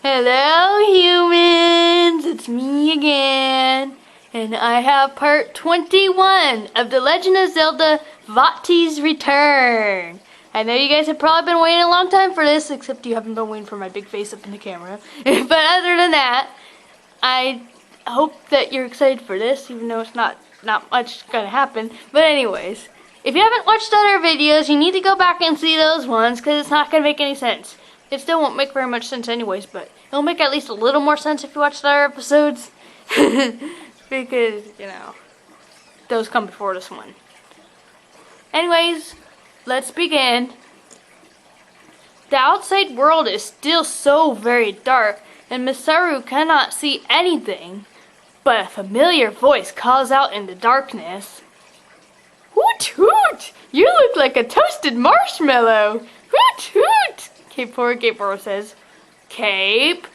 Hello humans, it's me again, and I have part 21 of The Legend of Zelda Vaati's Return. I know you guys have probably been waiting a long time for this, except you haven't been waiting for my big face up in the camera. But other than that, I hope that you're excited for this, even though it's not much gonna happen. But anyways, if you haven't watched other videos, you need to go back and see those ones, because it's not gonna make any sense. It still won't make very much sense anyways, but it'll make at least a little more sense if you watch the other episodes. Because, you know, those come before this one. Anyways, let's begin. The outside world is still so very dark, and Masaru cannot see anything. But a familiar voice calls out in the darkness. Hoot hoot! You look like a toasted marshmallow! Hoot hoot! Cape says. Cape,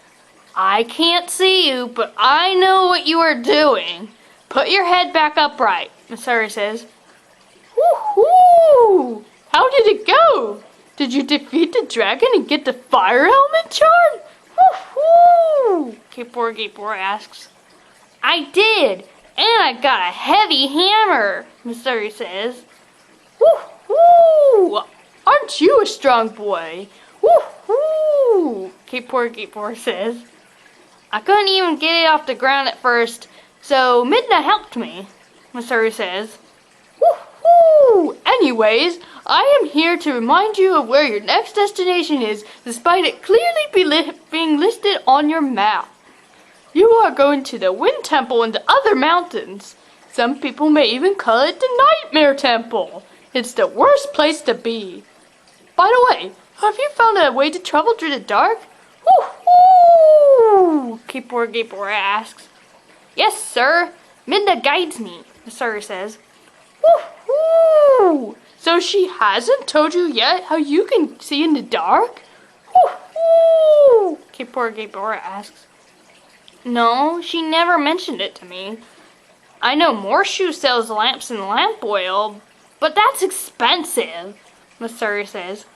I can't see you, but I know what you are doing. Put your head back upright, Masaru says. Woohoo! How did it go? Did you defeat the dragon and get the fire element charm? Woohoo! Cape asks. I did, and I got a heavy hammer, Masaru says. Woohoo! Aren't you a strong boy? Woohoo! Cape says. I couldn't even get it off the ground at first, so Midna helped me, Masaru says. Woohoo! Anyways, I am here to remind you of where your next destination is, despite it clearly being listed on your map. You are going to the Wind Temple and the other mountains. Some people may even call it the Nightmare Temple. It's the worst place to be. By the way, have you found a way to travel through the dark? Woo-hoo! Cape asks. Yes, sir. Midna guides me, Masaru says. Woo-hoo! So she hasn't told you yet how you can see in the dark? Woo-hoo! Cape asks. No, she never mentioned it to me. I know Morshu sells lamps and lamp oil, but that's expensive, Masaru says.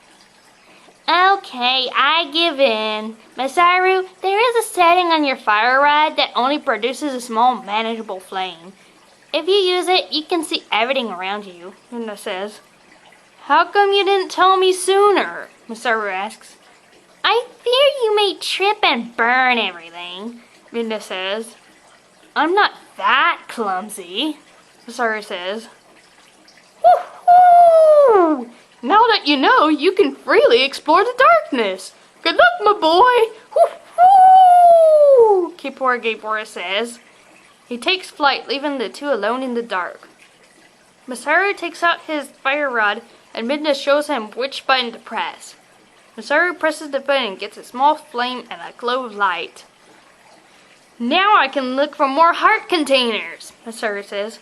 Okay, I give in. Masaru, there is a setting on your fire rod that only produces a small, manageable flame. If you use it, you can see everything around you, Midna says. How come you didn't tell me sooner? Masaru asks. I fear you may trip and burn everything, Midna says. I'm not that clumsy, Masaru says. Woohoo! Now that you know, you can freely explore the darkness. Good luck, my boy! Woo-hoo! Cape says. He takes flight, leaving the two alone in the dark. Masaru takes out his fire rod, and Midna shows him which button to press. Masaru presses the button and gets a small flame and a glow of light. Now I can look for more heart containers, Masaru says.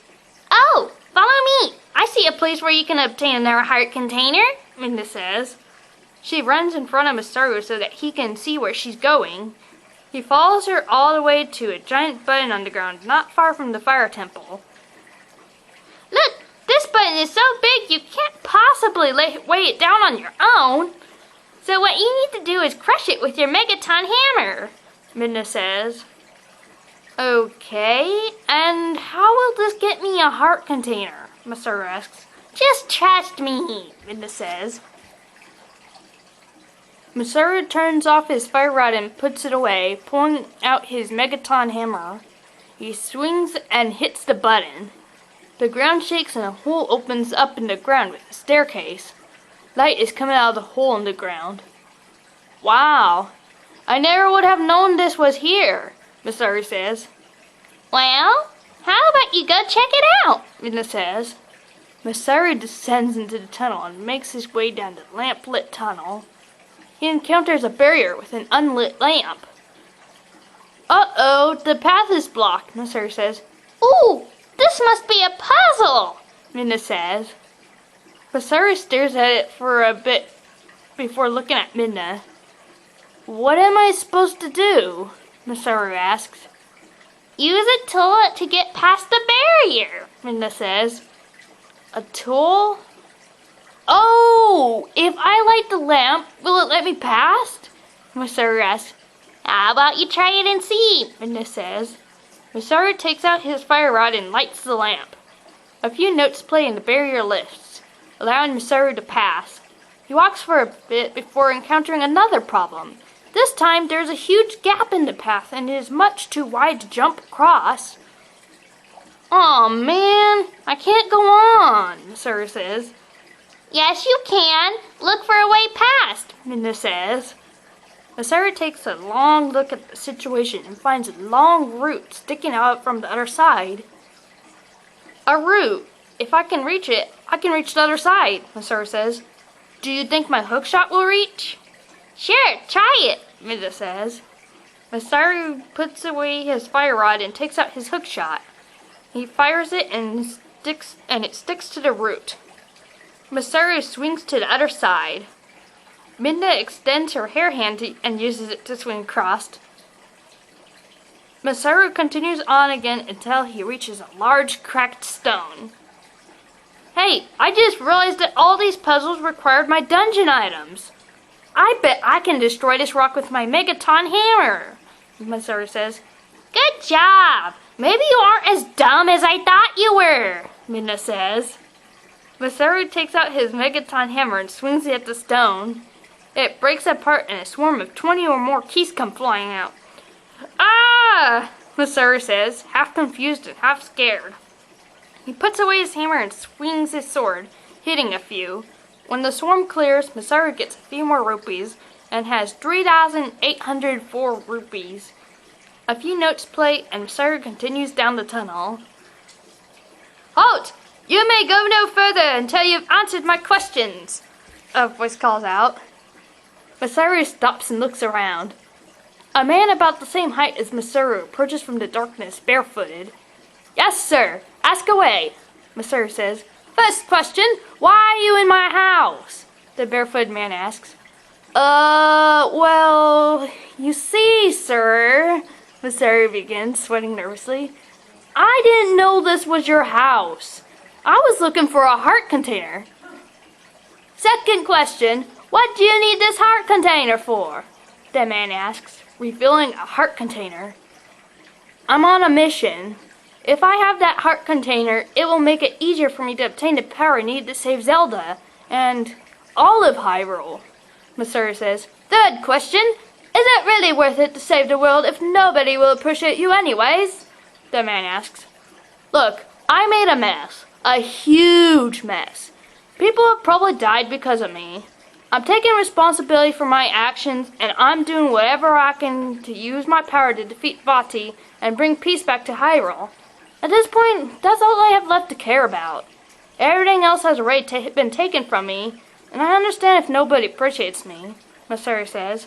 Oh, follow me! I see a place where you can obtain another heart container, Midna says. She runs in front of Masaru so that he can see where she's going. He follows her all the way to a giant button on the ground, not far from the fire temple. Look, this button is so big you can't possibly weigh it down on your own. So what you need to do is crush it with your Megaton hammer, Midna says. Okay, and how will this get me a heart container? Masaru asks. Just trust me, Midna says. Masaru turns off his fire rod and puts it away, pulling out his Megaton hammer. He swings and hits the button. The ground shakes and a hole opens up in the ground with a staircase. Light is coming out of the hole in the ground. Wow, I never would have known this was here, Masaru says. Well, how about you go check it out, Midna says. Masaru descends into the tunnel and makes his way down the lamp-lit tunnel. He encounters a barrier with an unlit lamp. Uh-oh, the path is blocked, Masaru says. Ooh, this must be a puzzle, Midna says. Masaru stares at it for a bit before looking at Midna. What am I supposed to do? Masaru asks. Use a tool to get past the barrier, Midna says. A tool? Oh, if I light the lamp, will it let me past? Masaru asks. How about you try it and see, Midna says. Masaru takes out his fire rod and lights the lamp. A few notes play and the barrier lifts, allowing Masaru to pass. He walks for a bit before encountering another problem. This time there's a huge gap in the path and it is much too wide to jump across. Aw, man, I can't go on, Masaru says. Yes, you can. Look for a way past, Midna says. Masaru takes a long look at the situation and finds a long root sticking out from the other side. A root. If I can reach it, I can reach the other side, Masaru says. Do you think my hook shot will reach? Sure, try it, Midna says. Masaru puts away his fire rod and takes out his hook shot. He fires it and it sticks to the root. Masaru swings to the other side. Midna extends her hair hand and uses it to swing across. Masaru continues on again until he reaches a large cracked stone. Hey, I just realized that all these puzzles required my dungeon items. I bet I can destroy this rock with my Megaton hammer, Masaru says. Good job! Maybe you aren't as dumb as I thought you were, Midna says. Masaru takes out his Megaton hammer and swings it at the stone. It breaks apart and a swarm of 20 or more keys come flying out. Ah! Masaru says, half confused and half scared. He puts away his hammer and swings his sword, hitting a few. When the swarm clears, Masaru gets a few more rupees and has 3,804 rupees. A few notes play and Masaru continues down the tunnel. Halt! You may go no further until you've answered my questions, a voice calls out. Masaru stops and looks around. A man about the same height as Masaru approaches from the darkness barefooted. Yes, sir. Ask away, Masaru says. First question, why are you in my house? The barefooted man asks. Well, you see, sir, Masaru begins, sweating nervously. I didn't know this was your house. I was looking for a heart container. Second question, what do you need this heart container for? The man asks, refilling a heart container. I'm on a mission. If I have that heart container, it will make it easier for me to obtain the power needed to save Zelda and all of Hyrule, Masaru says. Third question, is it really worth it to save the world if nobody will appreciate you anyways? The man asks. Look, I made a mess. A huge mess. People have probably died because of me. I'm taking responsibility for my actions, and I'm doing whatever I can to use my power to defeat Vaati and bring peace back to Hyrule. At this point, that's all I have left to care about. Everything else has already been taken from me, and I understand if nobody appreciates me, Masaru says.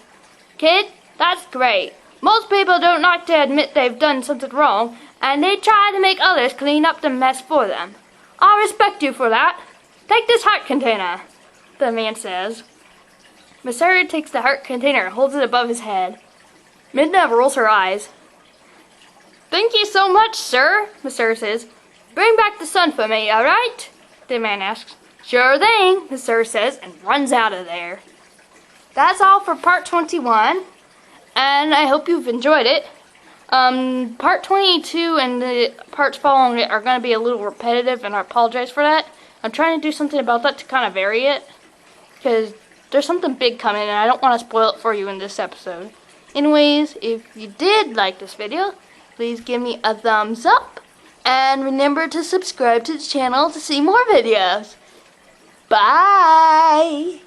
Kid, that's great. Most people don't like to admit they've done something wrong, and they try to make others clean up the mess for them. I respect you for that. Take this heart container, the man says. Masaru takes the heart container and holds it above his head. Midna rolls her eyes. Thank you so much, sir, Masaru says. Bring back the sun for me, alright? The man asks. Sure thing, Masaru says, and runs out of there. That's all for part 21, and I hope you've enjoyed it. Part 22 and the parts following it are going to be a little repetitive, and I apologize for that. I'm trying to do something about that to kind of vary it, because there's something big coming, and I don't want to spoil it for you in this episode. Anyways, if you did like this video, please give me a thumbs up, and remember to subscribe to the channel to see more videos. Bye!